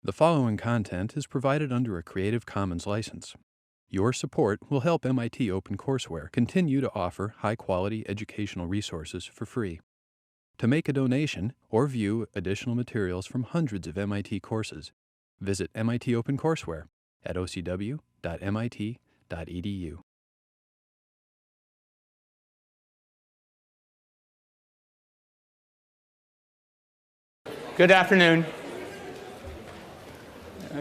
The following content is provided under a Creative Commons license. Your support will help MIT OpenCourseWare continue to offer high-quality educational resources for free. To make a donation or view additional materials from hundreds of MIT courses, visit MIT OpenCourseWare at ocw.mit.edu. Good afternoon.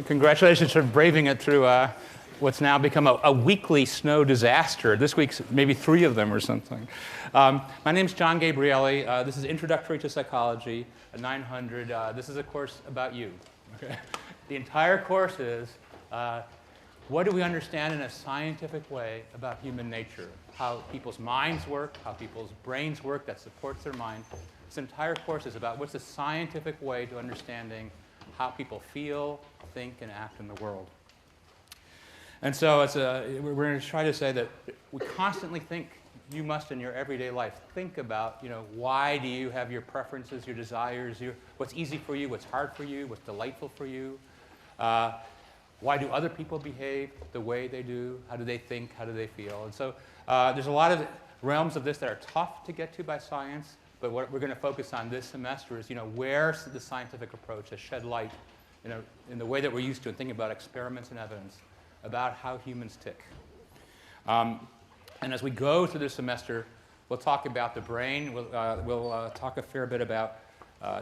Congratulations for braving it through what's now become a weekly snow disaster. This week's maybe 3 of them or something. My name's John Gabrieli. This is Introductory to Psychology, a 900. This is a course about you. Okay? The entire course is what do we understand in a scientific way about human nature? How people's minds work, how people's brains work that supports their mind. This entire course is about what's the scientific way to understanding how people feel, think, and act in the world. And so we're going to try to say that we constantly think, you must in your everyday life, think about, why do you have your preferences, your desires, what's easy for you, what's hard for you, what's delightful for you. Why do other people behave the way they do? How do they think? How do they feel? And so there's a lot of realms of this that are tough to get to by science. But what we're going to focus on this semester is, where the scientific approach has shed light, in the way that we're used to in thinking about experiments and evidence about how humans tick. And as we go through this semester, we'll talk about the brain. We'll talk a fair bit about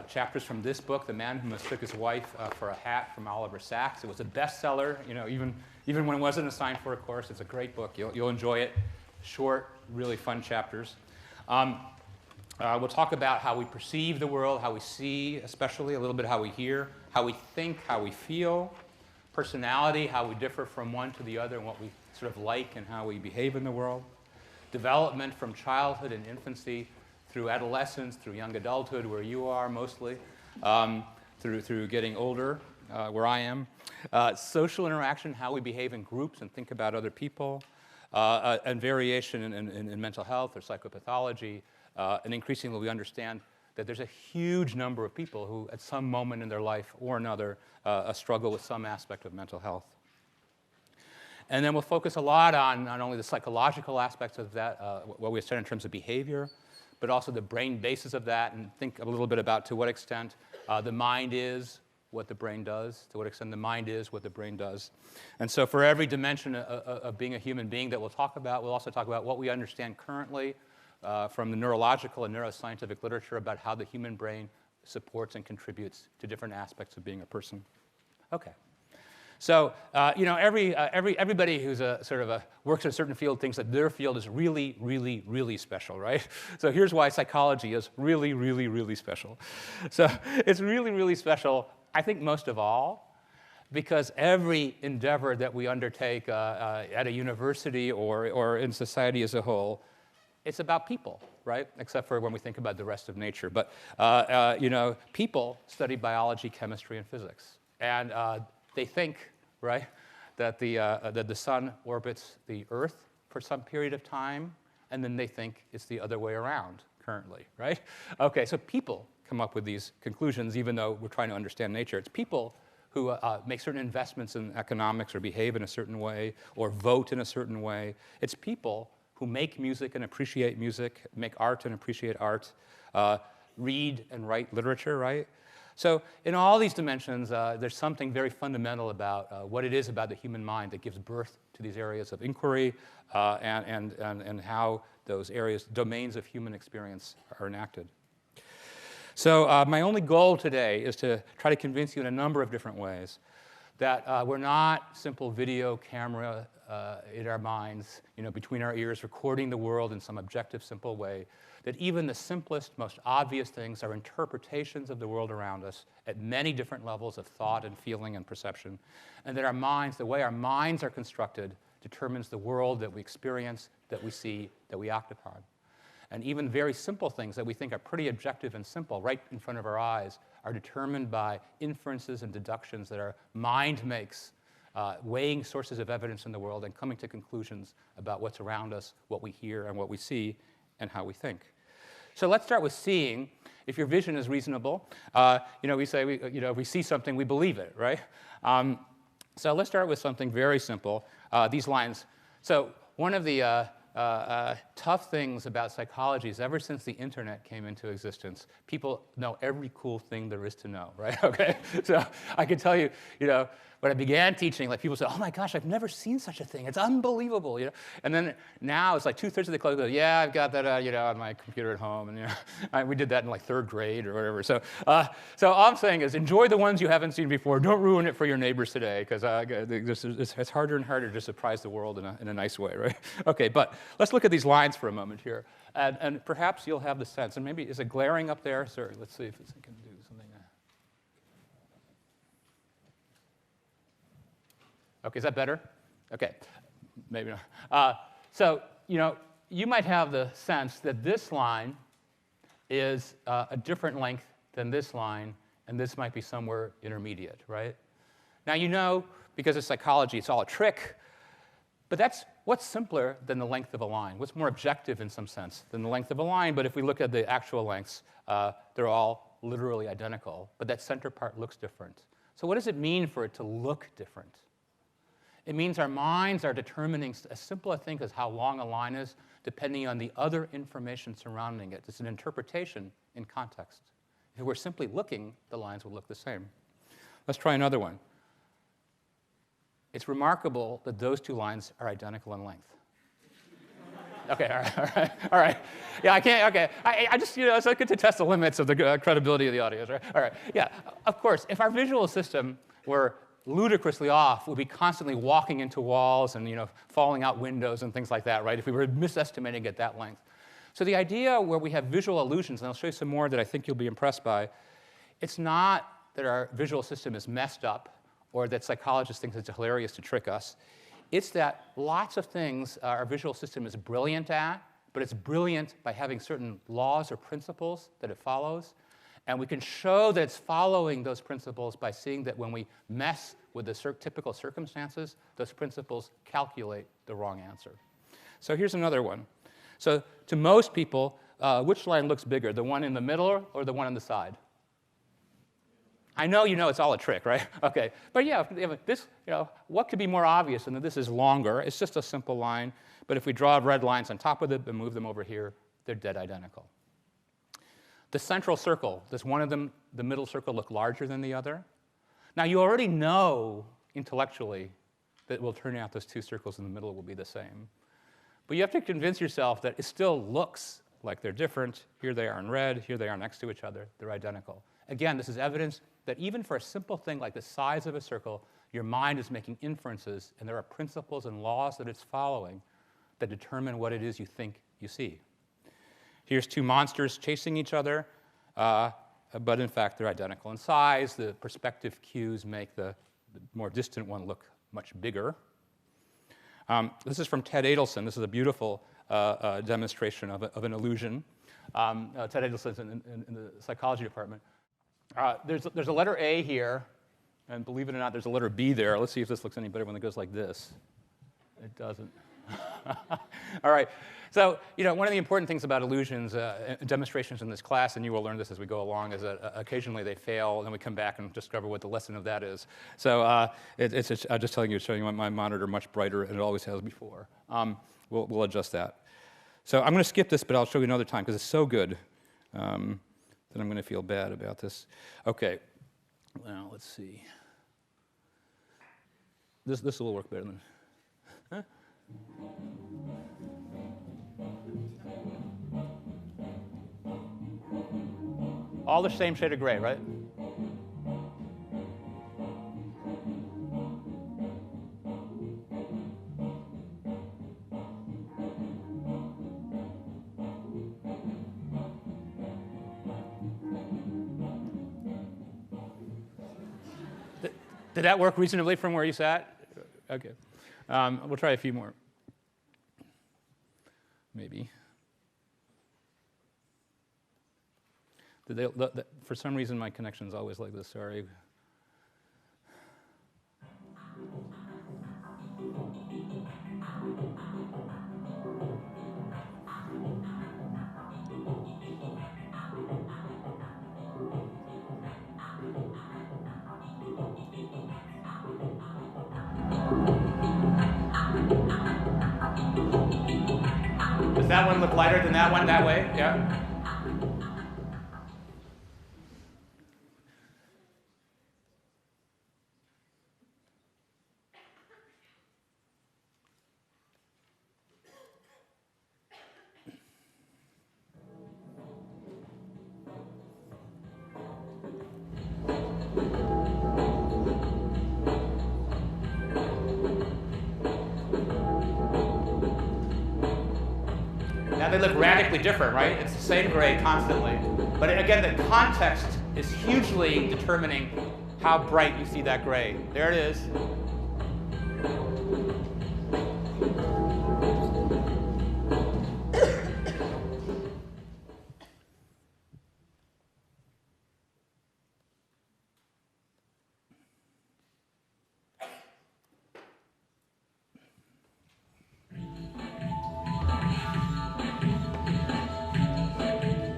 chapters from this book, The Man Who Mistook His Wife for a Hat, from Oliver Sacks. It was a bestseller, even when it wasn't assigned for a course. It's a great book. You'll enjoy it. Short, really fun chapters. We'll talk about how we perceive the world, how we see, especially a little bit how we hear, how we think, how we feel, personality, how we differ from one to the other, and what we sort of like and how we behave in the world, development from childhood and infancy through adolescence, through young adulthood, where you are mostly, through getting older, where I am, social interaction, how we behave in groups and think about other people, and variation in mental health or psychopathology. And increasingly, we understand that there's a huge number of people who, at some moment in their life or another, struggle with some aspect of mental health. And then we'll focus a lot on not only the psychological aspects of that, what we study in terms of behavior, but also the brain basis of that, and think a little bit about to what extent the mind is what the brain does, to what extent the mind is what the brain does. And so for every dimension of being a human being that we'll talk about, we'll also talk about what we understand currently from the neurological and neuroscientific literature about how the human brain supports and contributes to different aspects of being a person. Okay. So, everybody who's works in a certain field thinks that their field is really, really, really special, right? So here's why psychology is really, really, really special. So it's really, really special, I think most of all, because every endeavor that we undertake at a university or in society as a whole, it's about people, right? Except for when we think about the rest of nature. But, people study biology, chemistry, and physics. And they think, right, that the sun orbits the Earth for some period of time, and then they think it's the other way around currently, right? Okay, so people come up with these conclusions, even though we're trying to understand nature. It's people who make certain investments in economics or behave in a certain way or vote in a certain way. It's people who make music and appreciate music, make art and appreciate art, read and write literature, right? So in all these dimensions, there's something very fundamental about what it is about the human mind that gives birth to these areas of inquiry and how those areas, domains of human experience are enacted. So my only goal today is to try to convince you in a number of different ways that we're not simple video camera in our minds, between our ears, recording the world in some objective, simple way, that even the simplest, most obvious things are interpretations of the world around us at many different levels of thought and feeling and perception, and that our minds, the way our minds are constructed, determines the world that we experience, that we see, that we act upon. And even very simple things that we think are pretty objective and simple right in front of our eyes are determined by inferences and deductions that our mind makes, weighing sources of evidence in the world and coming to conclusions about what's around us, what we hear, and what we see, and how we think. So let's start with seeing. If your vision is reasonable, we say, if we see something, we believe it, right? So let's start with something very simple, these lines. So one of the tough things about psychology is ever since the internet came into existence, people know every cool thing there is to know, right? Okay, so I can tell you, when I began teaching, like people say, "Oh my gosh, I've never seen such a thing. It's unbelievable," And then now it's like 2/3 of the class go, "Yeah, I've got that, on my computer at home," and we did that in like 3rd grade or whatever. So all I'm saying is, enjoy the ones you haven't seen before. Don't ruin it for your neighbors today, because it's harder and harder to surprise the world in a nice way, right? Okay, but let's look at these lines for a moment here, and perhaps you'll have the sense. And maybe is it glaring up there? Sorry, let's see if I can do something. Okay, is that better? Okay, maybe not. So, you might have the sense that this line is a different length than this line, and this might be somewhere intermediate, right? Now, because of psychology, it's all a trick, but what's simpler than the length of a line? What's more objective in some sense than the length of a line? But if we look at the actual lengths, they're all literally identical, but that center part looks different. So what does it mean for it to look different? It means our minds are determining as simple a thing as how long a line is, depending on the other information surrounding it. It's an interpretation in context. If we're simply looking, the lines would look the same. Let's try another one. It's remarkable that those two lines are identical in length. Okay, all right. Yeah, I can't, okay. I just, it's good to test the limits of the credibility of the audience, right? All right, yeah. Of course, if our visual system were ludicrously off, we'd be constantly walking into walls and, falling out windows and things like that, right? If we were misestimating at that length. So the idea where we have visual illusions, and I'll show you some more that I think you'll be impressed by, it's not that our visual system is messed up or that psychologists think it's hilarious to trick us. It's that lots of things our visual system is brilliant at, but it's brilliant by having certain laws or principles that it follows. And we can show that it's following those principles by seeing that when we mess with the typical circumstances, those principles calculate the wrong answer. So here's another one. So to most people, which line looks bigger, the one in the middle or the one on the side? I know it's all a trick, right? Okay, but yeah, this, what could be more obvious than that this is longer? It's just a simple line, but if we draw red lines on top of it and move them over here, they're dead identical. The central circle, does one of them, the middle circle, look larger than the other? Now, you already know intellectually that it will turn out those two circles in the middle will be the same. But you have to convince yourself that it still looks like they're different. Here they are in red, here they are next to each other. They're identical. Again, this is evidence that even for a simple thing like the size of a circle, your mind is making inferences, and there are principles and laws that it's following that determine what it is you think you see. Here's two monsters chasing each other, but in fact, they're identical in size. The perspective cues make the more distant one look much bigger. This is from Ted Adelson. This is a beautiful demonstration of an illusion. Ted Adelson's in the psychology department. There's a letter A here, and believe it or not, there's a letter B there. Let's see if this looks any better when it goes like this. It doesn't. All right. So, one of the important things about illusions, demonstrations in this class, and you will learn this as we go along, is that occasionally they fail, and then we come back and discover what the lesson of that is. So I'm just telling you, showing you my monitor much brighter than it always has before. We'll adjust that. So I'm going to skip this, but I'll show you another time because it's so good that I'm going to feel bad about this. Okay. Well, let's see. This will work better than. Huh? All the same shade of gray, right? Did that work reasonably from where you sat? Okay. We'll try a few more. Maybe. For some reason, my connection's always like this. Sorry. Does that one look lighter than that one that way? Yeah? Now they look radically different, right? It's the same gray constantly. But again, the context is hugely determining how bright you see that gray. There it is.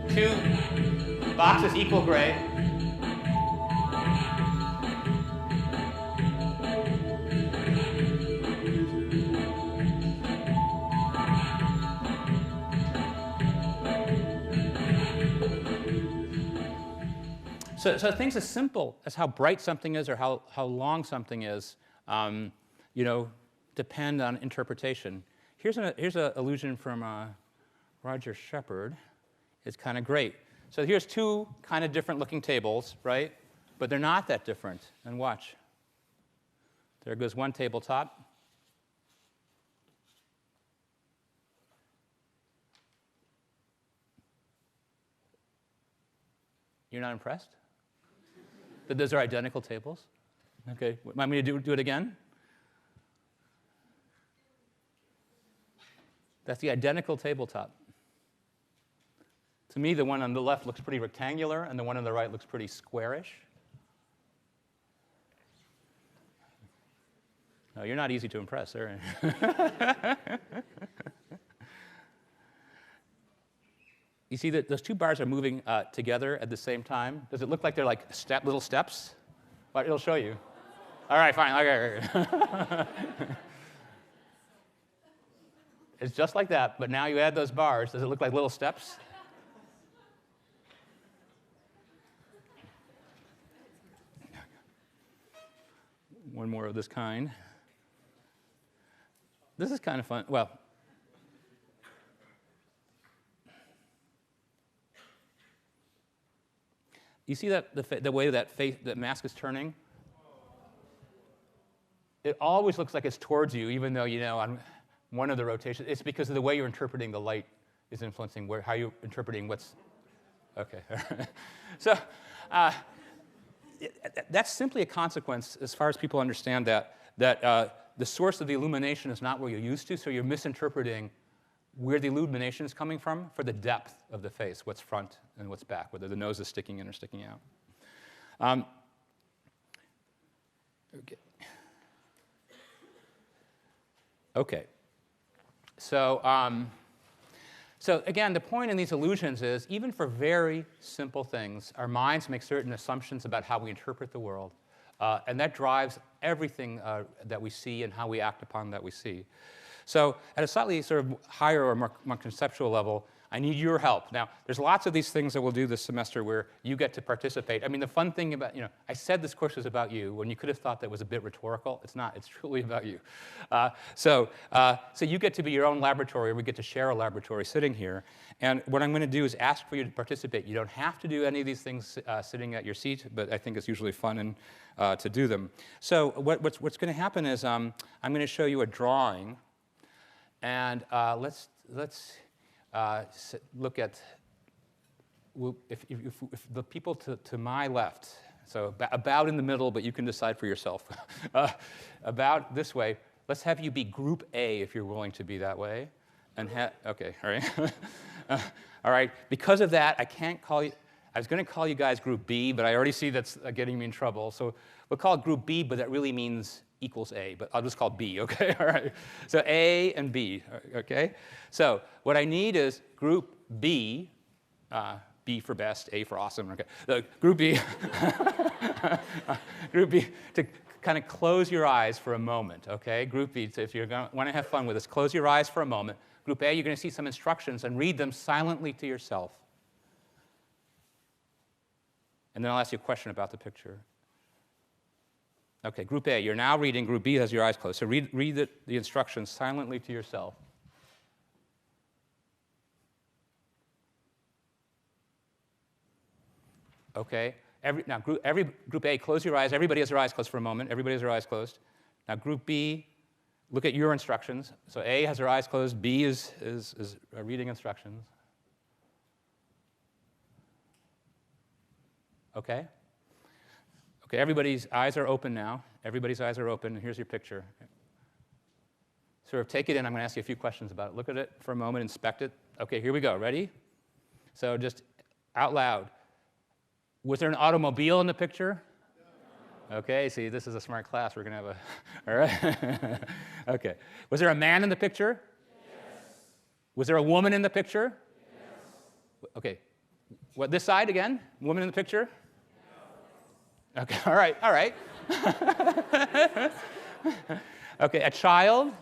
Two boxes equal gray. So things as simple as how bright something is or how long something is, depend on interpretation. Here's an illusion from Roger Shepard. It's kind of great. So here's two kind of different looking tables, right? But they're not that different. And watch. There goes one tabletop. You're not impressed? That those are identical tables? Okay, want me to do it again? That's the identical tabletop. To me, the one on the left looks pretty rectangular, and the one on the right looks pretty squarish. No, you're not easy to impress, are you? You see that those two bars are moving together at the same time? Does it look like they're like little steps? Well, it'll show you. All right, fine. Okay. It's just like that, but now you add those bars. Does it look like little steps? One more of this kind. This is kind of fun. Well, you see that the way that mask is turning? It always looks like it's towards you, even though on one of the rotations. It's because of the way you're interpreting the light is influencing how you're interpreting what's. Okay. So that's simply a consequence, as far as people understand that the source of the illumination is not where you're used to, so you're misinterpreting where the illumination is coming from for the depth of the face, what's front and what's back, whether the nose is sticking in or sticking out. Okay. So again, the point in these illusions is, even for very simple things, our minds make certain assumptions about how we interpret the world, and that drives everything that we see and how we act upon that we see. So at a slightly sort of higher or more conceptual level, I need your help. Now, there's lots of these things that we'll do this semester where you get to participate. I mean, the fun thing about, I said this course was about you when you could have thought that was a bit rhetorical. It's not. It's truly about you. So you get to be your own laboratory, or we get to share a laboratory sitting here. And what I'm going to do is ask for you to participate. You don't have to do any of these things sitting at your seat, but I think it's usually fun to do them. So what's going to happen is I'm going to show you a drawing. And let's look at if the people to my left, so about in the middle, but you can decide for yourself. About this way, let's have you be Group A if you're willing to be that way. And okay, all right. All right. Because of that, I can't call you. I was going to call you guys Group B, but I already see that's getting me in trouble. So we'll call it Group B, but that really means equals A, but I'll just call B, okay? All right. So A and B, okay? So what I need is Group B, B for best, A for awesome, okay? So Group B, Group B, to kind of close your eyes for a moment, okay? Group B, so if you're going to want to have fun with this, close your eyes for a moment. Group A, you're going to see some instructions and read them silently to yourself. And then I'll ask you a question about the picture. OK, Group A, you're now reading. Group B has your eyes closed. So read the instructions silently to yourself. OK. Group A, close your eyes. Everybody has their eyes closed for a moment. Everybody has their eyes closed. Now, Group B, look at your instructions. So A has their eyes closed. B is reading instructions. OK? OK, everybody's eyes are open now. Everybody's eyes are open. And here's your picture. Sort of take it in. I'm going to ask you a few questions about it. Look at it for a moment. Inspect it. OK, here we go. Ready? So just out loud. Was there an automobile in the picture? No. OK, see, this is a smart class. We're going to have a, all right? OK. Was there a man in the picture? Yes. Was there a woman in the picture? Yes. OK. What, this side again? Woman in the picture? No. OK, all right, all right. OK, a child? No.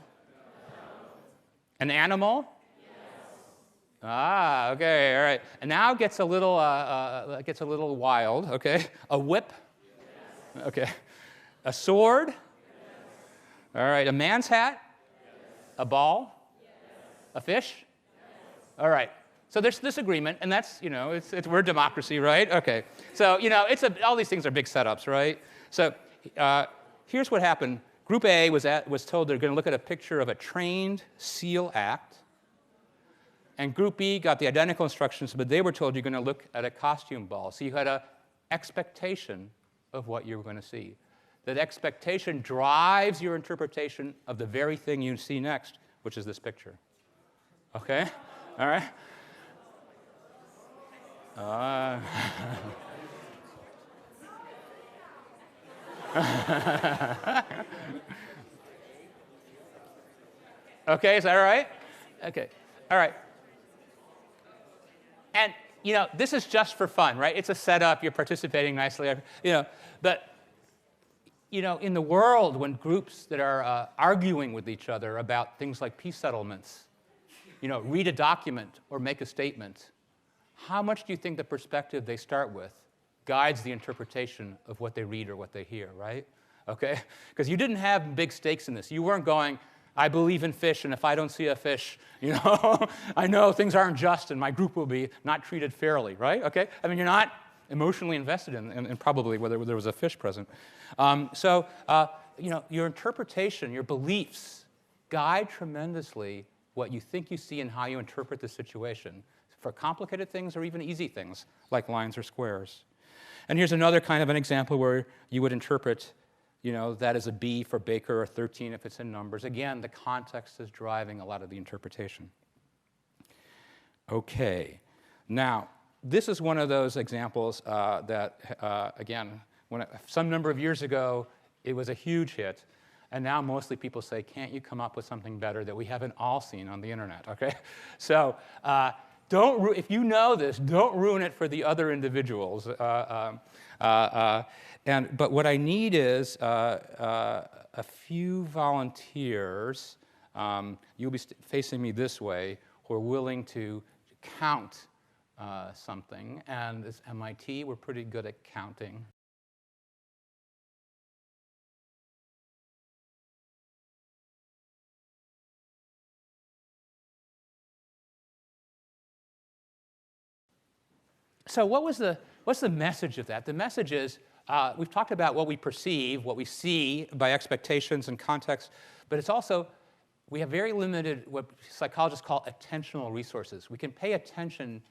An animal? Ah, OK, all right. And now it gets a little wild. OK, a whip. Yes. OK, a sword. Yes. All right, a man's hat. Yes. A ball. Yes. A fish. Yes. All right. So there's this agreement, and that's we're democracy, right? OK. So all these things are big setups, right? So here's what happened. Group A was told they're going to look at a picture of a trained SEAL act. And Group B got the identical instructions, but they were told you're going to look at a costume ball. So you had an expectation of what you were going to see. That expectation drives your interpretation of the very thing you see next, which is this picture. OK? All right? OK, is that all right? OK. All right. And this is just for fun, right? It's a setup. You're participating nicely, But in the world, when groups that are arguing with each other about things like peace settlements, read a document or make a statement, how much do you think the perspective they start with guides the interpretation of what they read or what they hear, right? Okay? Because you didn't have big stakes in this. You weren't going, I believe in fish, and if I don't see a fish, I know things aren't just, and my group will be not treated fairly, right? Okay? I mean, you're not emotionally invested in probably whether there was a fish present. Your interpretation, your beliefs guide tremendously what you think you see and how you interpret the situation for complicated things or even easy things like lines or squares. And here's another kind of an example where you would interpret that is a B for Baker, or 13 if it's in numbers. Again, the context is driving a lot of the interpretation. OK. Now, this is one of those examples that, again, some number of years ago, it was a huge hit. And now mostly people say, can't you come up with something better that we haven't all seen on the internet? OK? So if you know this, don't ruin it for the other individuals. But what I need is a few volunteers. You'll be facing me this way, who are willing to count something. And as MIT, we're pretty good at counting. So what's the message of that? The message is, we've talked about what we perceive, what we see by expectations and context, but it's also, we have very limited, what psychologists call attentional resources. We can pay attention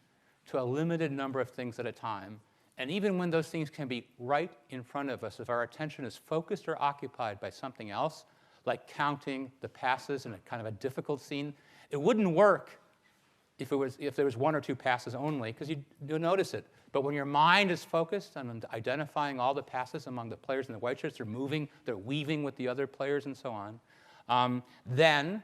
to a limited number of things at a time. And even when those things can be right in front of us, if our attention is focused or occupied by something else, like counting the passes in a kind of a difficult scene, it wouldn't work if there was one or two passes only, because you'll notice it. But when your mind is focused on identifying all the passes among the players in the white shirts, they're moving, they're weaving with the other players and so on, then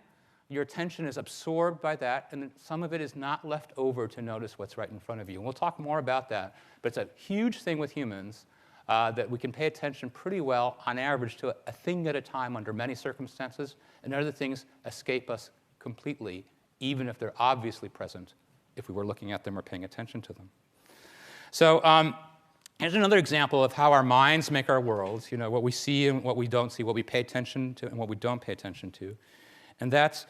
your attention is absorbed by that, and some of it is not left over to notice what's right in front of you. And we'll talk more about that. But it's a huge thing with humans that we can pay attention pretty well, on average, to a thing at a time under many circumstances, and other things escape us completely even if they're obviously present if we were looking at them or paying attention to them. So here's another example of how our minds make our worlds, what we see and what we don't see, what we pay attention to and what we don't pay attention to. And that's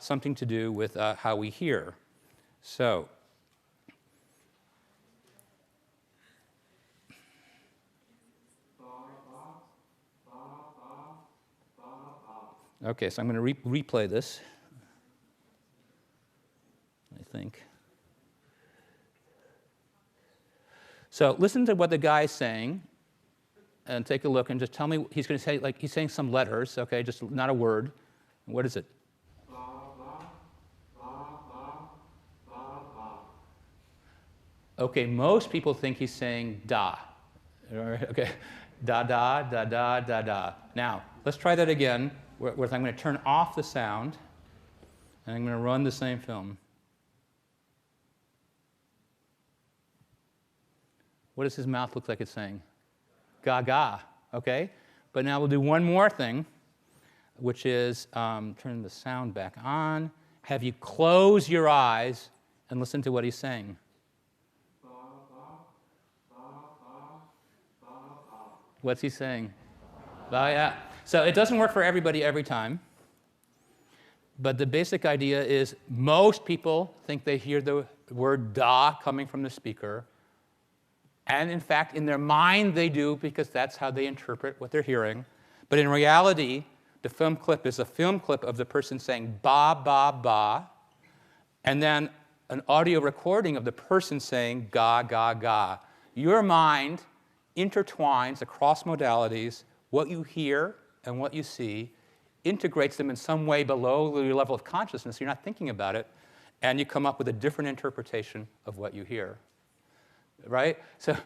something to do with how we hear. So okay, so I'm going to replay this, I think. So listen to what the guy's saying, and take a look, and just tell me, he's going to say, like, he's saying some letters, okay, just not a word. What is it? Okay, most people think he's saying da. Okay, da, da, da, da, da, da. Now, let's try that again, where I'm going to turn off the sound, and I'm going to run the same film. What does his mouth look like it's saying? Ga, ga, okay? But now we'll do one more thing, which is turn the sound back on. Have you close your eyes and listen to what he's saying. What's he saying? Oh, yeah. So it doesn't work for everybody every time. But the basic idea is most people think they hear the word da coming from the speaker. And in fact, in their mind, they do, because that's how they interpret what they're hearing. But in reality, the film clip is a film clip of the person saying ba, ba, ba, and then an audio recording of the person saying ga, ga, ga. Your mind intertwines across modalities what you hear and what you see, integrates them in some way below your level of consciousness. You're not thinking about it, and you come up with a different interpretation of what you hear. Right? So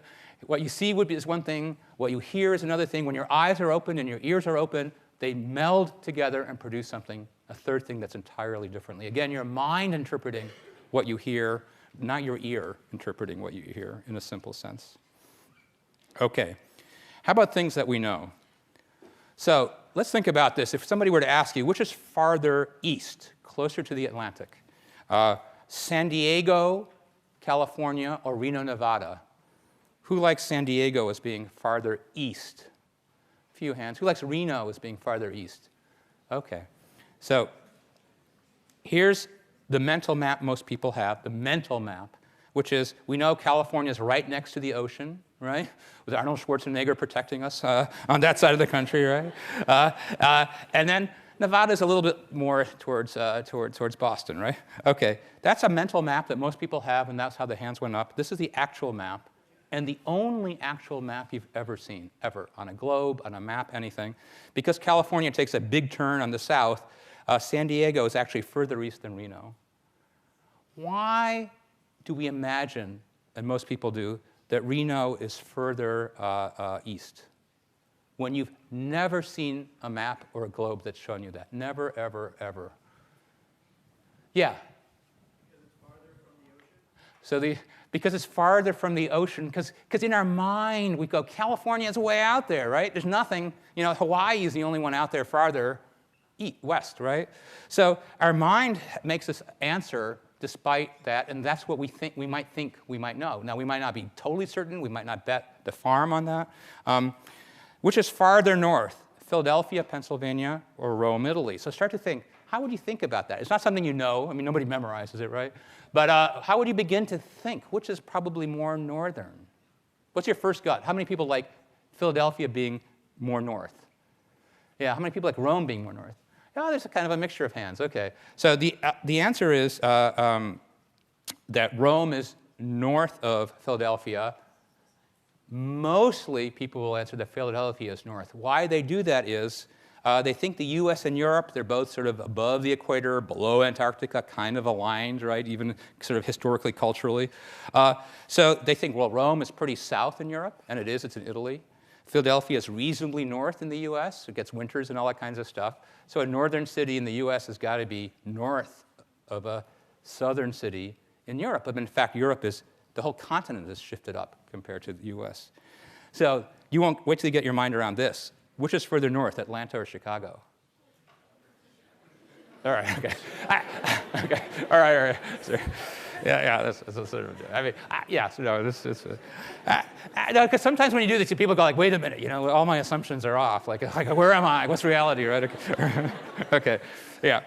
what you see is one thing, what you hear is another thing. When your eyes are open and your ears are open, they meld together and produce something, a third thing that's entirely differently. Again, your mind interpreting what you hear, not your ear interpreting what you hear in a simple sense. Okay. How about things that we know? So let's think about this. If somebody were to ask you, which is farther east, closer to the Atlantic? San Diego, California, or Reno, Nevada? Who likes San Diego as being farther east? A few hands. Who likes Reno as being farther east? Okay. So here's the mental map most people have, the mental map, which is we know California is right next to the ocean, right? With Arnold Schwarzenegger protecting us on that side of the country, right? And then Nevada is a little bit more towards Boston, right? Okay, that's a mental map that most people have, and that's how the hands went up. This is the actual map, and the only actual map you've ever seen, ever, on a globe, on a map, anything. Because California takes a big turn on the south, San Diego is actually further east than Reno. Why do we imagine, and most people do, that Reno is further east, when you've never seen a map or a globe that's shown you that? Never, ever, ever. Yeah? Because it's farther from the ocean? So because it's farther from the ocean, because in our mind we go, California is way out there, right? There's nothing, Hawaii is the only one out there farther west, right? So our mind makes us answer despite that, and that's what we might know. Now, we might not be totally certain. We might not bet the farm on that. Which is farther north, Philadelphia, Pennsylvania, or Rome, Italy? So start to think, how would you think about that? It's not something you know. I mean, nobody memorizes it, right? But how would you begin to think? Which is probably more northern? What's your first gut? How many people like Philadelphia being more north? Yeah, how many people like Rome being more north? Oh, there's a kind of a mixture of hands. Okay. So the answer is that Rome is north of Philadelphia. Mostly people will answer that Philadelphia is north. Why they do that is they think the US and Europe, they're both sort of above the equator, below Antarctica, kind of aligned, right, even sort of historically, culturally. So they think, well, Rome is pretty south in Europe, and it is, it's in Italy. Philadelphia is reasonably north in the US. It gets winters and all that kinds of stuff. So a northern city in the US has got to be north of a southern city in Europe. But in fact, the whole continent has shifted up compared to the US. So you won't wait till you get your mind around this. Which is further north, Atlanta or Chicago? All right, okay. Okay, all right. Sorry. Yeah, that's sort of, I mean, yeah, so no, this is, no, because sometimes when you do this, people go like, wait a minute, all my assumptions are off. Like where am I? What's reality, right? Okay, okay, yeah.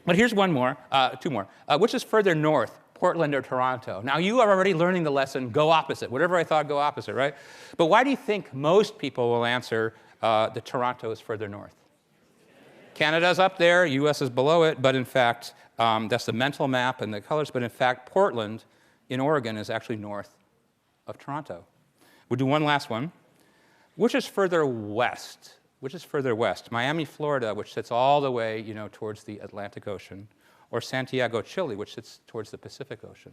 But here's one more, two more. Which is further north, Portland or Toronto? Now, you are already learning the lesson, go opposite. Whatever I thought, go opposite, right? But why do you think most people will answer that Toronto is further north? Canada's up there, US is below it, but in fact, that's the mental map and the colors, but in fact, Portland in Oregon is actually north of Toronto. We'll do one last one. Which is further west? Which is further west? Miami, Florida, which sits all the way, towards the Atlantic Ocean, or Santiago, Chile, which sits towards the Pacific Ocean?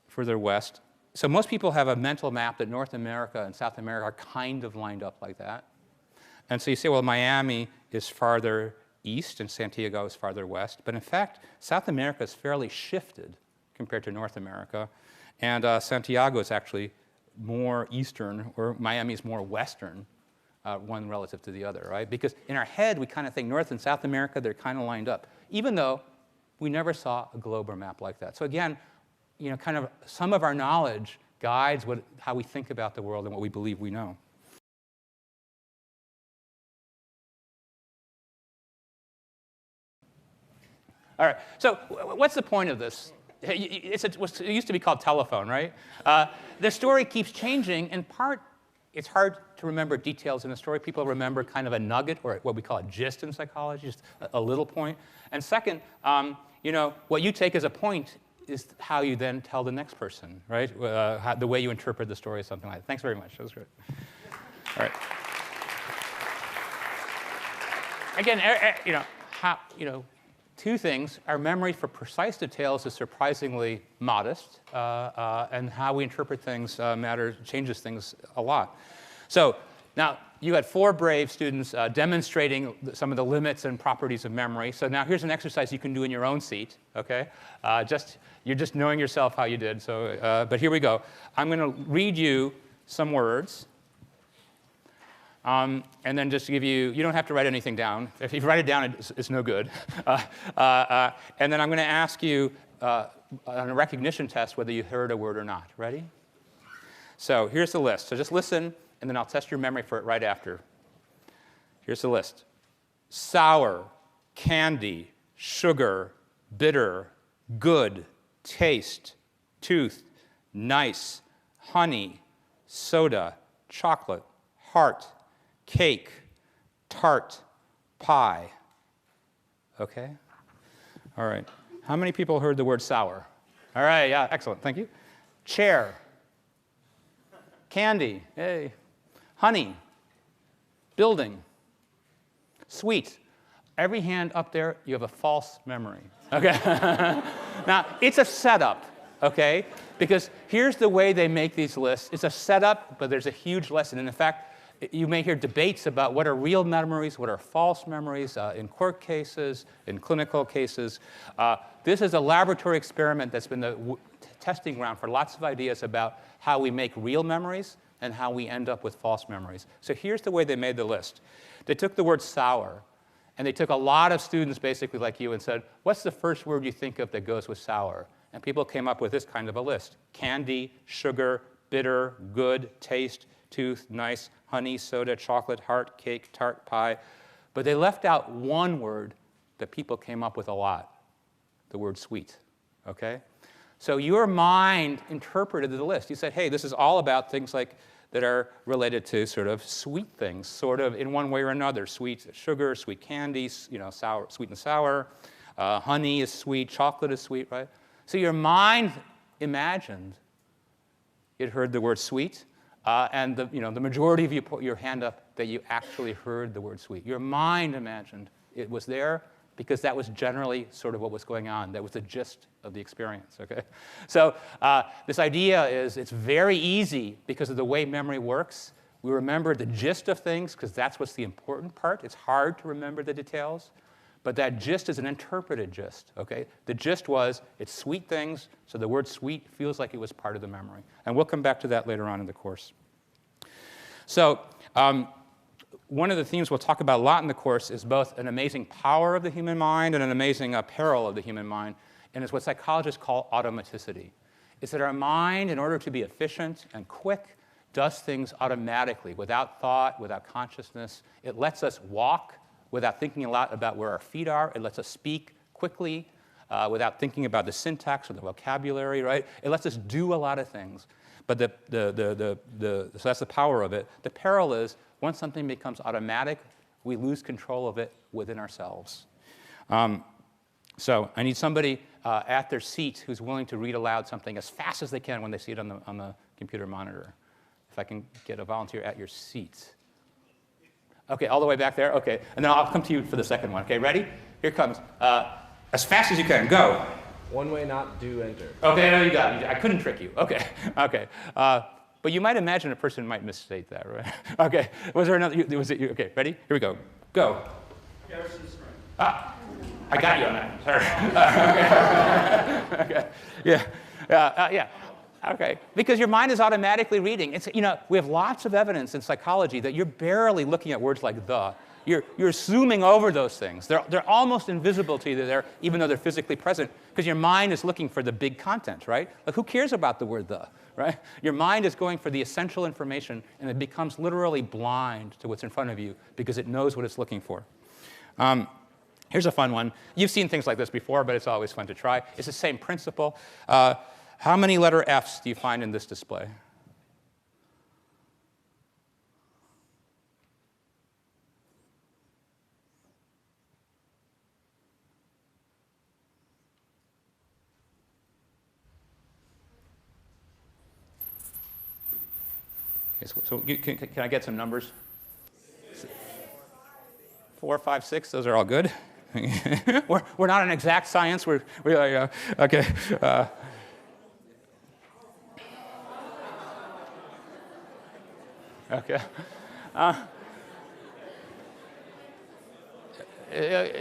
Further west. So most people have a mental map that North America and South America are kind of lined up like that. And so you say, well, Miami is farther east and Santiago is farther west. But in fact, South America is fairly shifted compared to North America. And Santiago is actually more eastern, or Miami is more western, one relative to the other, right? Because in our head, we kind of think North and South America, they're kind of lined up, even though we never saw a globe or map like that. So again, kind of some of our knowledge guides how we think about the world and what we believe we know. All right, so what's the point of this? It used to be called telephone, right? The story keeps changing. In part, it's hard to remember details in a story. People remember kind of a nugget, or what we call a gist in psychology, just a little point. And second, what you take as a point is how you then tell the next person, right? The way you interpret the story or something like that. Thanks very much. That was great. All right. Again, two things. Our memory for precise details is surprisingly modest, and how we interpret things changes things a lot. So now you had 4 brave students demonstrating some of the limits and properties of memory. So now here's an exercise you can do in your own seat. Okay, you're just knowing yourself how you did. So, but here we go. I'm going to read you some words. And then just to give you don't have to write anything down. If you write it down, it's no good. And then I'm going to ask you on a recognition test whether you heard a word or not. Ready? So here's the list. So just listen, and then I'll test your memory for it right after. Here's the list. Sour, candy, sugar, bitter, good, taste, tooth, nice, honey, soda, chocolate, heart, cake, tart, pie. Okay? All right. How many people heard the word sour? All right, yeah, excellent, thank you. Chair, candy, hey, honey, building, sweet. Every hand up there, you have a false memory. Okay? Now, it's a setup, okay? Because here's the way they make these lists. It's a setup, but there's a huge lesson. And in fact, you may hear debates about what are real memories, what are false memories, in court cases, in clinical cases. This is a laboratory experiment that's been the testing ground for lots of ideas about how we make real memories and how we end up with false memories. So here's the way they made the list. They took the word sour, and they took a lot of students basically like you and said, what's the first word you think of that goes with sour? And people came up with this kind of a list. Candy, sugar, bitter, good, taste, tooth, nice, honey, soda, chocolate, heart, cake, tart, pie. But they left out one word that people came up with a lot, the word sweet, okay? So your mind interpreted the list. You said, hey, this is all about things like that are related to sort of sweet things, sort of in one way or another. Sweet sugar, sweet candy, sour, sweet and sour. Honey is sweet, chocolate is sweet, right? So your mind imagined it heard the word sweet. And the majority of you put your hand up that you actually heard the word sweet. Your mind imagined it was there because that was generally sort of what was going on. That was the gist of the experience, okay? So this idea is it's very easy because of the way memory works. We remember the gist of things because that's what's the important part. It's hard to remember the details. But that gist is an interpreted gist, okay? The gist was, it's sweet things, so the word sweet feels like it was part of the memory. And we'll come back to that later on in the course. So one of the themes we'll talk about a lot in the course is both an amazing power of the human mind and an amazing peril of the human mind, and it's what psychologists call automaticity. It's that our mind, in order to be efficient and quick, does things automatically, without thought, without consciousness. It lets us walk without thinking a lot about where our feet are. It lets us speak quickly without thinking about the syntax or the vocabulary, right? It lets us do a lot of things. But so that's the power of it. The peril is, once something becomes automatic, we lose control of it within ourselves. So I need somebody at their seat who's willing to read aloud something as fast as they can when they see it on the computer monitor. If I can get a volunteer at your seat. OK, all the way back there? OK. And then I'll come to you for the second one. OK, ready? Here it comes. As fast as you can. Go. One way not do enter. OK, no, you got it. I couldn't trick you. OK. OK. But you might imagine a person might misstate that, right? OK. Was there another? Was it you? OK, ready? Here we go. Go. Garrison Spring. I got you on that. Sorry. OK. Yeah. Yeah. OK. Because your mind is automatically reading. It's, we have lots of evidence in psychology that you're barely looking at words like the. You're zooming over those things. They're almost invisible to you there, even though they're physically present, because your mind is looking for the big content, right? Like, who cares about the word the, right? Your mind is going for the essential information, and it becomes literally blind to what's in front of you because it knows what it's looking for. Here's a fun one. You've seen things like this before, but it's always fun to try. It's the same principle. How many letter Fs do you find in this display? So can I get some numbers? 4, 5, 6. Those are all good. we're not an exact science. We are OK. OK.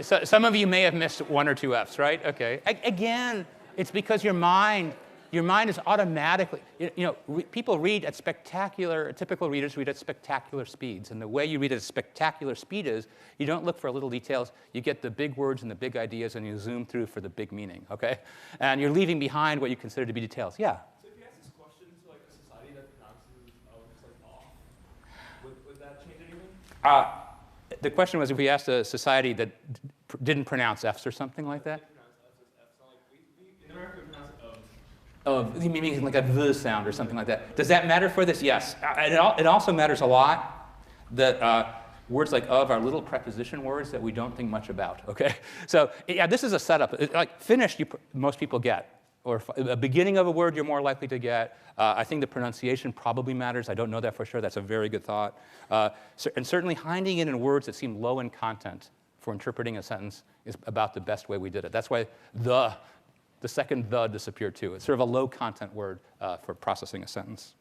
So some of you may have missed 1 or 2 Fs, right? OK. Again, it's because your mind is automatically, people read at typical readers read at spectacular speeds. And the way you read at a spectacular speed is you don't look for little details. You get the big words and the big ideas, and you zoom through for the big meaning, OK? And you're leaving behind what you consider to be details. Yeah? So if you ask this question to like a society that pronounces law, would that change anything? The question was if we asked a society that didn't pronounce Fs or something like that. In America, we pronounce it You mean like a V sound or something like that. Does that matter for this? Yes. It also matters a lot that words like of are little preposition words that we don't think much about, OK? So yeah, this is a setup. Like finished, most people get. Or a beginning of a word you're more likely to get. I think the pronunciation probably matters. I don't know that for sure. That's a very good thought. And certainly hiding it in words that seem low in content for interpreting a sentence is about the best way we did it. That's why the second the disappeared too. It's sort of a low-content word for processing a sentence.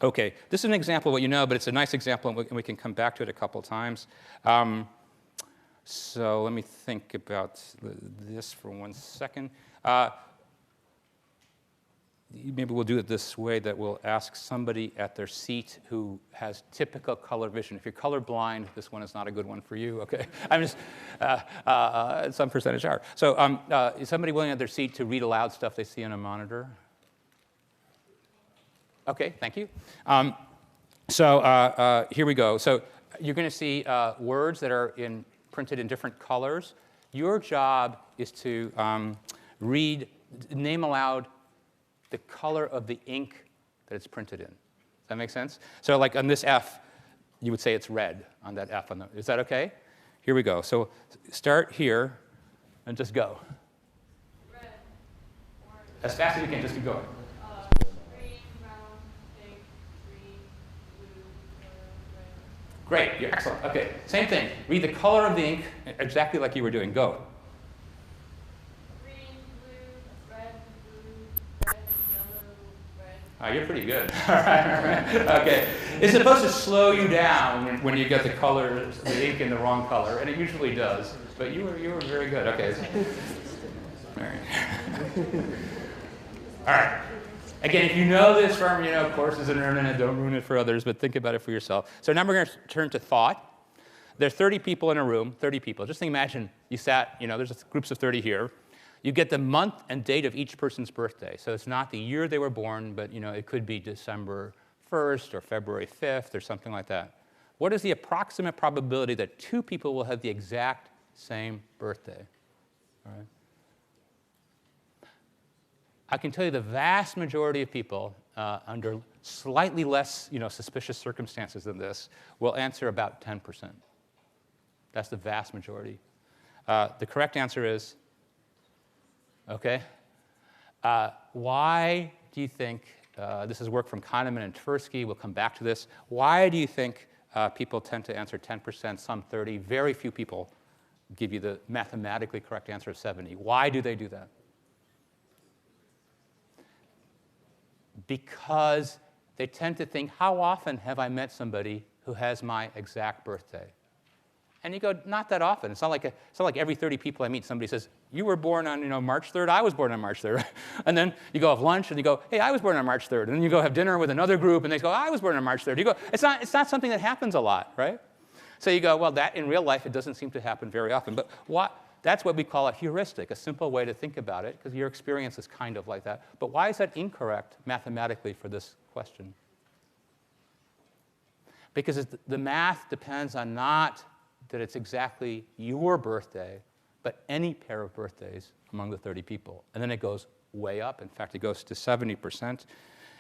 OK, this is an example of what you know, but it's a nice example, and we can come back to it a couple times. So let me think about this for 1 second. Maybe we'll do it this way, that we'll ask somebody at their seat who has typical color vision. If you're colorblind, this one is not a good one for you, OK? I'm just, some percentage are. So is somebody willing at their seat to read aloud stuff they see on a monitor? OK, thank you. So here we go. So you're going to see words that are printed in different colors. Your job is to name aloud the color of the ink that it's printed in. Does that make sense? So like on this F, you would say it's red on that F. Is that OK? Here we go. So start here and just go. Red, orange. As fast as you can, just keep going. Green, brown, pink, green, blue, red. Great, you're excellent. OK, same thing. Read the color of the ink exactly like you were doing. Go. Green, blue, red, blue, red, yellow, red. Oh, you're pretty good. All right. OK. It's supposed to slow you down when you get the color, the ink in the wrong color, and it usually does. But you were very good. OK. All right. All right. Again, if you know this from courses on the internet, don't ruin it for others, but think about it for yourself. So now we're going to turn to thought. There are 30 people in a room, 30 people. Just imagine you sat, there's groups of 30 here. You get the month and date of each person's birthday. So it's not the year they were born, but it could be December 1st or February 5th or something like that. What is the approximate probability that 2 people will have the exact same birthday? All right. I can tell you the vast majority of people under slightly less suspicious circumstances than this will answer about 10%. That's the vast majority. The correct answer is, okay, why do you think, this is work from Kahneman and Tversky, we'll come back to this, why do you think people tend to answer 10%, some 30, very few people give you the mathematically correct answer of 70. Why do they do that? Because they tend to think, how often have I met somebody who has my exact birthday? And you go, not that often. It's not like every 30 people I meet, somebody says, you were born on March 3rd, I was born on March 3rd. And then you go have lunch and you go, hey, I was born on March 3rd. And then you go have dinner with another group and they go, I was born on March 3rd. You go, it's not something that happens a lot, right? So you go, well, that in real life, it doesn't seem to happen very often. But that's what we call a heuristic, a simple way to think about it, because your experience is kind of like that. But why is that incorrect mathematically for this question? Because the math depends on not that it's exactly your birthday, but any pair of birthdays among the 30 people. And then it goes way up. In fact, it goes to 70%.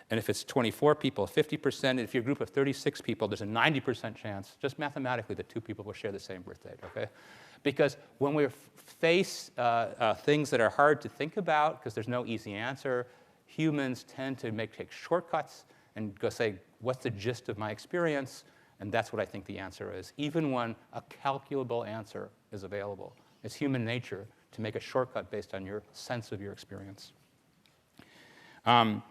And if it's 24 people, 50%. And if you're a group of 36 people, there's a 90% chance, just mathematically, that 2 people will share the same birthday, okay? Because when we face things that are hard to think about, because there's no easy answer, humans tend to take shortcuts and go say, what's the gist of my experience? And that's what I think the answer is, even when a calculable answer is available. It's human nature to make a shortcut based on your sense of your experience. There's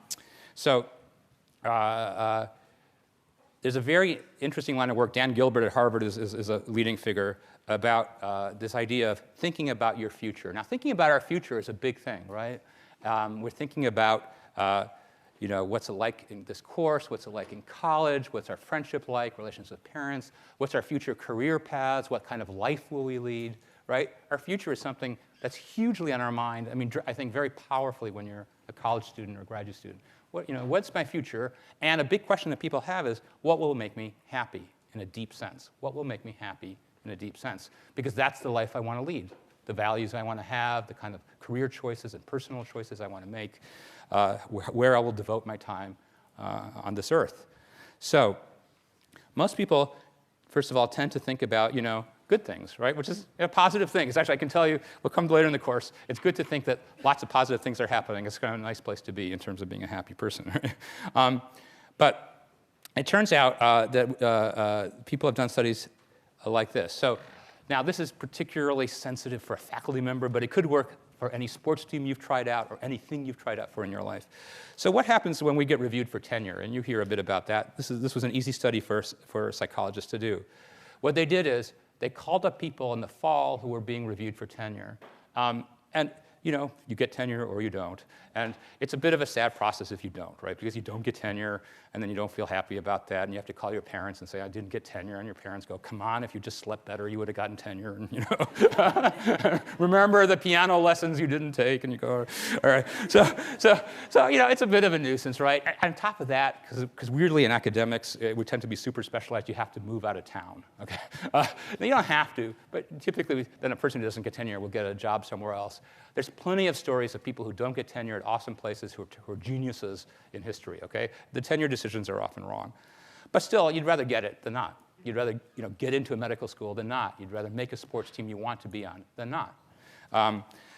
a very interesting line of work. Dan Gilbert at Harvard is a leading figure about this idea of thinking about your future. Now, thinking about our future is a big thing, right? We're thinking about what's it like in this course, what's it like in college, what's our friendship like, relations with parents, what's our future career paths, what kind of life will we lead, right? Our future is something that's hugely on our mind, I think very powerfully when you're a college student or a graduate student. What's my future? And a big question that people have is, what will make me happy in a deep sense? What will make me happy in a deep sense? Because that's the life I want to lead, the values I want to have, the kind of career choices and personal choices I want to make, where I will devote my time on this earth. So most people, first of all, tend to think about, good things, right? Which is a positive thing. It's actually, I can tell you, we'll come later in the course, it's good to think that lots of positive things are happening. It's kind of a nice place to be in terms of being a happy person, right? But it turns out that people have done studies like this. So now this is particularly sensitive for a faculty member, but it could work for any sports team you've tried out or anything you've tried out for in your life. So what happens when we get reviewed for tenure? And you hear a bit about that. This was an easy study for psychologists to do. What they did is they called up people in the fall who were being reviewed for tenure. And you get tenure or you don't. And it's a bit of a sad process if you don't, right? Because you don't get tenure, and then you don't feel happy about that, and you have to call your parents and say, I didn't get tenure, and your parents go, come on, if you just slept better, you would have gotten tenure, and remember the piano lessons you didn't take, and you go, all right. So it's a bit of a nuisance, right? On top of that, because weirdly in academics, we tend to be super specialized, you have to move out of town, okay? You don't have to, but typically then a person who doesn't get tenure will get a job somewhere else. There's plenty of stories of people who don't get tenure at awesome places who are geniuses in history, okay? The tenure decisions are often wrong. But still, you'd rather get it than not. You'd rather get into a medical school than not. You'd rather make a sports team you want to be on than not.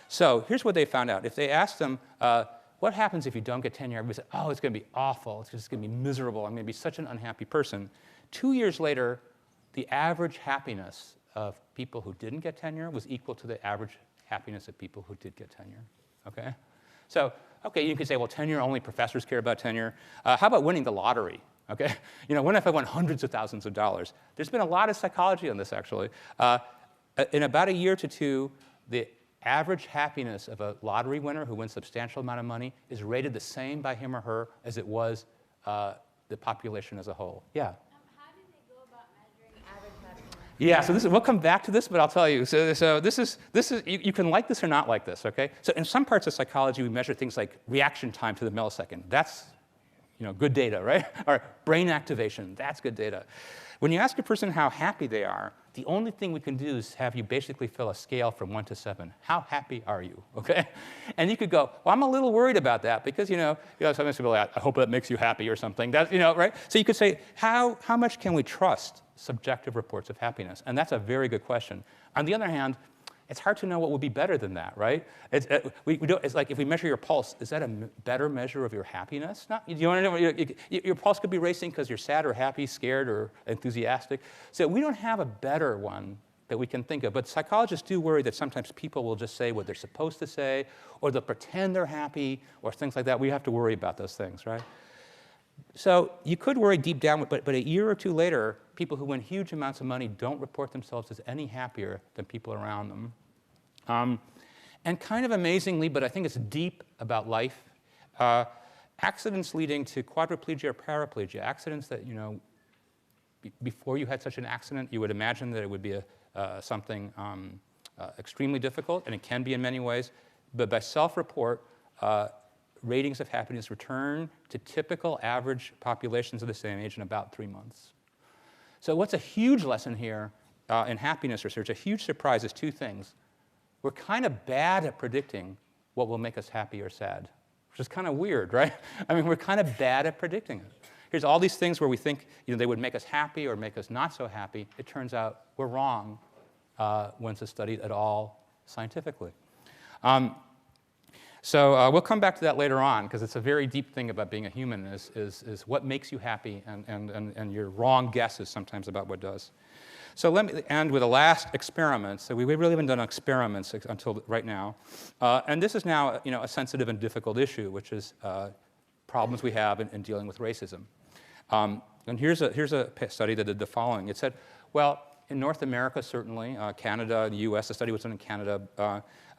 So here's what they found out. If they asked them, what happens if you don't get tenure? Everybody said, oh, it's going to be awful. It's just going to be miserable. I'm going to be such an unhappy person. 2 years later, the average happiness of people who didn't get tenure was equal to the average happiness of people who did get tenure, okay? So, okay, you can say, well, tenure, only professors care about tenure. How about winning the lottery, okay? What if I won hundreds of thousands of dollars? There's been a lot of psychology on this, actually. In about a year to two, the average happiness of a lottery winner who wins a substantial amount of money is rated the same by him or her as it was the population as a whole. Yeah? How do they go about measuring average happiness? Yeah, so we'll come back to this, but I'll tell you. So this is you can like this or not like this, okay? So in some parts of psychology, we measure things like reaction time to the millisecond. That's good data, right? Or brain activation, that's good data. When you ask a person how happy they are, the only thing we can do is have you basically fill a scale from 1 to 7. How happy are you, okay? And you could go, well, I'm a little worried about that because, sometimes people are like, I hope that makes you happy or something. That, right? So you could say, how much can we trust subjective reports of happiness? And that's a very good question. On the other hand, it's hard to know what would be better than that, right? It's like if we measure your pulse, is that a better measure of your happiness? Not, you want to know, your pulse could be racing because you're sad or happy, scared or enthusiastic. So we don't have a better one that we can think of. But psychologists do worry that sometimes people will just say what they're supposed to say, or they'll pretend they're happy, or things like that. We have to worry about those things, right? So you could worry deep down, but a year or two later, people who win huge amounts of money don't report themselves as any happier than people around them. And kind of amazingly, but I think it's deep about life, accidents leading to quadriplegia or paraplegia, accidents that, before you had such an accident, you would imagine that it would be something extremely difficult, and it can be in many ways. But by self-report, ratings of happiness return to typical average populations of the same age in about 3 months. So what's a huge lesson here in happiness research, a huge surprise, is two things. We're kind of bad at predicting what will make us happy or sad, which is kind of weird, right? I mean, we're kind of bad at predicting it. Here's all these things where we think they would make us happy or make us not so happy. It turns out we're wrong when it's studied at all scientifically. So we'll come back to that later on, because it's a very deep thing about being a human is what makes you happy, and your wrong guesses sometimes about what does. So let me end with a last experiment. So we really haven't done experiments until right now. And this is now a sensitive and difficult issue, which is problems we have in dealing with racism. And here's a study that did the following. It said, well, in North America, certainly, Canada, the US, the study was done in Canada,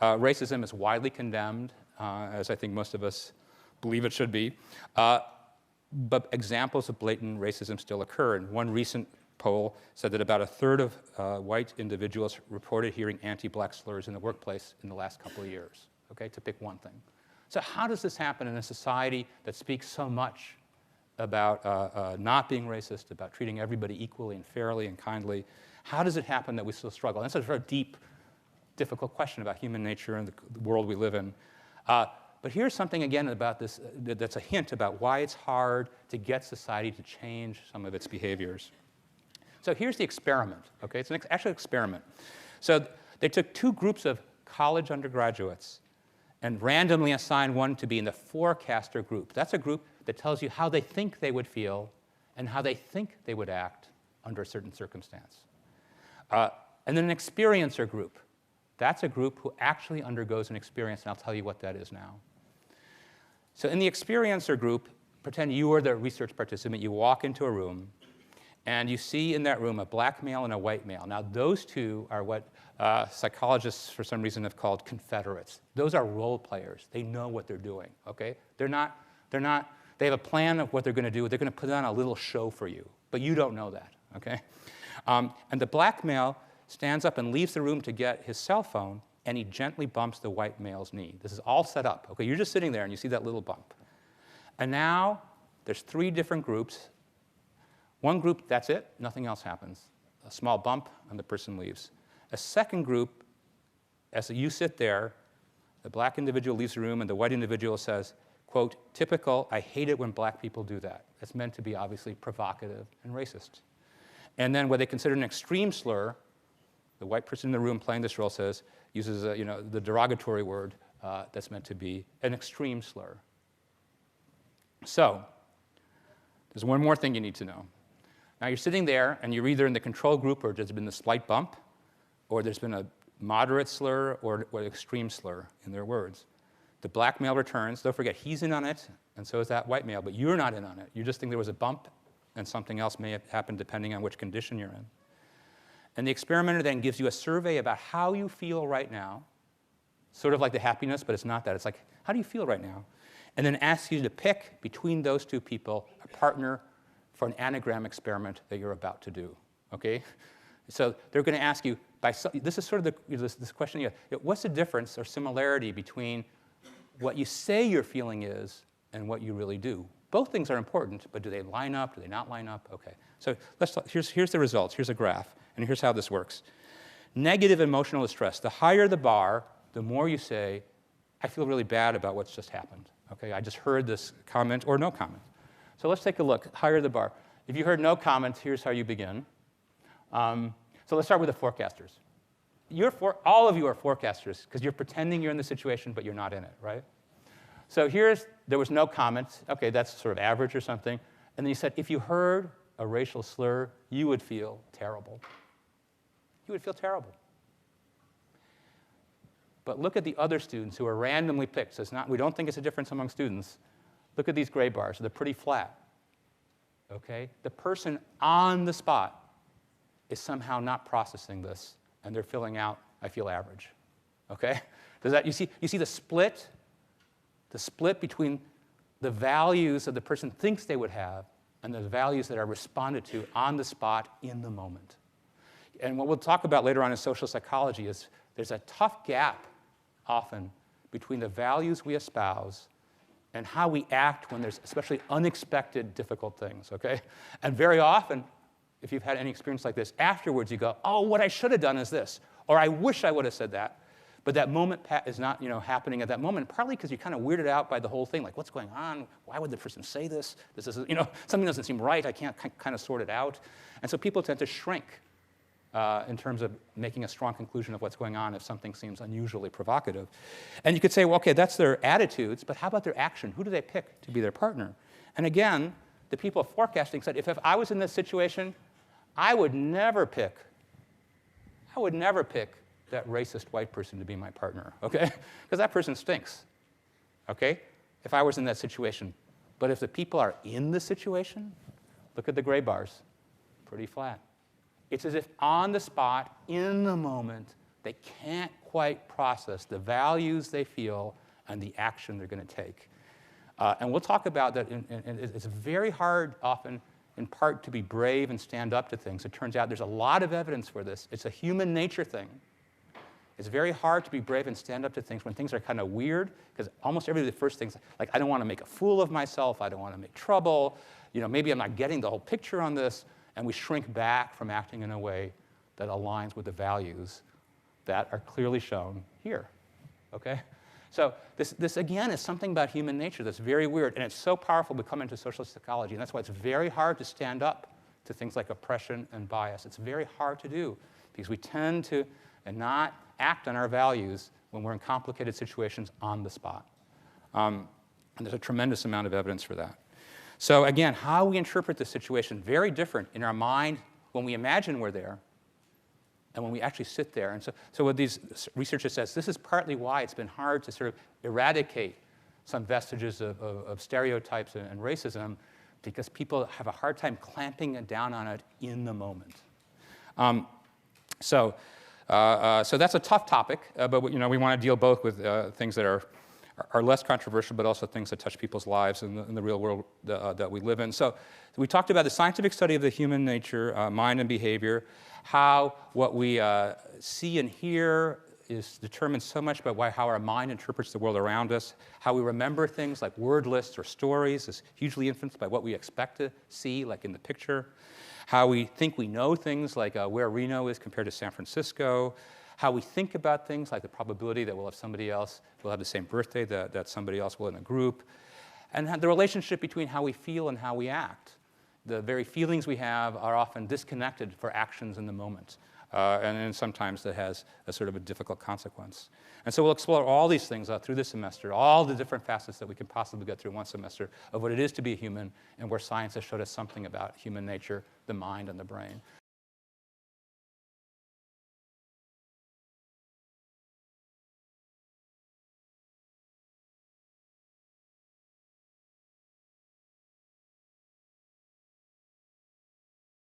racism is widely condemned, as I think most of us believe it should be. But examples of blatant racism still occur. And one recent poll said that about a third of white individuals reported hearing anti-black slurs in the workplace in the last couple of years, okay, to pick one thing. So how does this happen in a society that speaks so much about not being racist, about treating everybody equally and fairly and kindly? How does it happen that we still struggle? And that's a very deep, difficult question about human nature and the world we live in. But here's something, again, about this that's a hint about why it's hard to get society to change some of its behaviors. So here's the experiment, okay? It's an actual experiment. So they took two groups of college undergraduates and randomly assigned one to be in the forecaster group. That's a group that tells you how they think they would feel and how they think they would act under a certain circumstance. And then an experiencer group. That's a group who actually undergoes an experience, and I'll tell you what that is now. So in the experiencer group, pretend you are the research participant. You walk into a room, and you see in that room a black male and a white male. Now, those two are what psychologists, for some reason, have called confederates. Those are role players. They know what they're doing, okay? They have a plan of what they're going to do. They're going to put on a little show for you, but you don't know that, okay? And the black male stands up and leaves the room to get his cell phone, and he gently bumps the white male's knee. This is all set up, okay? You're just sitting there, and you see that little bump. And now there's three different groups. One group, that's it, nothing else happens. A small bump, and the person leaves. A second group, as you sit there, the black individual leaves the room, and the white individual says, quote, typical, I hate it when black people do that. It's meant to be obviously provocative and racist. And then what they consider an extreme slur, the white person in the room playing this role uses the derogatory word that's meant to be an extreme slur. So there's one more thing you need to know. Now you're sitting there, and you're either in the control group, or there's been a slight bump, or there's been a moderate slur or an extreme slur in their words. The black male returns. Don't forget, he's in on it, and so is that white male, but you're not in on it. You just think there was a bump, and something else may have happened depending on which condition you're in. And the experimenter then gives you a survey about how you feel right now, sort of like the happiness, but it's not that. It's like, how do you feel right now? And then asks you to pick between those two people a partner for an anagram experiment that you're about to do, okay? So they're going to ask you, this is sort of this question here, what's the difference or similarity between what you say your feeling is and what you really do? Both things are important, but do they line up? Do they not line up? Okay, so here's the results. Here's a graph, and here's how this works. Negative emotional distress. The higher the bar, the more you say, I feel really bad about what's just happened. Okay, I just heard this comment or no comment. So let's take a look. Higher the bar. If you heard no comment, here's how you begin. So let's start with the forecasters. All of you are forecasters because you're pretending you're in the situation, but you're not in it, right? So there was no comment. OK, that's sort of average or something. And then you said, if you heard a racial slur, you would feel terrible. You would feel terrible. But look at the other students who are randomly picked. So we don't think it's a difference among students. Look at these gray bars. They're pretty flat. Okay? The person on the spot is somehow not processing this, and they're filling out, I feel average. Okay? You see the split? The split between the values that the person thinks they would have and the values that are responded to on the spot in the moment. And what we'll talk about later on in social psychology is there's a tough gap often between the values we espouse and how we act when there's especially unexpected, difficult things, okay? And very often, if you've had any experience like this, afterwards you go, oh, what I should have done is this, or I wish I would have said that. But that moment is not happening at that moment, partly because you're kind of weirded out by the whole thing, like what's going on? Why would the person say this? This is, something doesn't seem right. I can't kind of sort it out. And so people tend to shrink in terms of making a strong conclusion of what's going on if something seems unusually provocative. And you could say, well, OK, that's their attitudes, but how about their action? Who do they pick to be their partner? And again, the people forecasting said, if I was in this situation, I would never pick that racist white person to be my partner, okay? Because that person stinks, okay? If I was in that situation. But if the people are in the situation, look at the gray bars, pretty flat. It's as if on the spot, in the moment, they can't quite process the values they feel and the action they're going to take. And we'll talk about that, and it's very hard often, in part, to be brave and stand up to things. It turns out there's a lot of evidence for this. It's a human nature thing. It's very hard to be brave and stand up to things when things are kind of weird, because almost every of the first things, like I don't want to make a fool of myself, I don't want to make trouble, maybe I'm not getting the whole picture on this, and we shrink back from acting in a way that aligns with the values that are clearly shown here, okay? So this again, is something about human nature that's very weird, and it's so powerful to come into social psychology, and that's why it's very hard to stand up to things like oppression and bias. It's very hard to do, because we tend to not act on our values when we're in complicated situations on the spot. And there's a tremendous amount of evidence for that. So again, how we interpret the situation, very different in our mind when we imagine we're there and when we actually sit there. And so what these researchers says, this is partly why it's been hard to sort of eradicate some vestiges of stereotypes and racism, because people have a hard time clamping down on it in the moment. So that's a tough topic, but we want to deal both with things that are less controversial, but also things that touch people's lives in the real world that we live in. So we talked about the scientific study of the human nature, mind and behavior, how what we see and hear is determined so much by how our mind interprets the world around us, how we remember things like word lists or stories is hugely influenced by what we expect to see, like in the picture, how we think we know things like where Reno is compared to San Francisco, how we think about things like the probability that we'll have somebody else will have the same birthday that somebody else will in a group, and the relationship between how we feel and how we act. The very feelings we have are often disconnected for actions in the moment, and sometimes that has a sort of a difficult consequence. And so we'll explore all these things through this semester, all the different facets that we can possibly get through one semester of what it is to be a human and where science has showed us something about human nature, the mind, and the brain.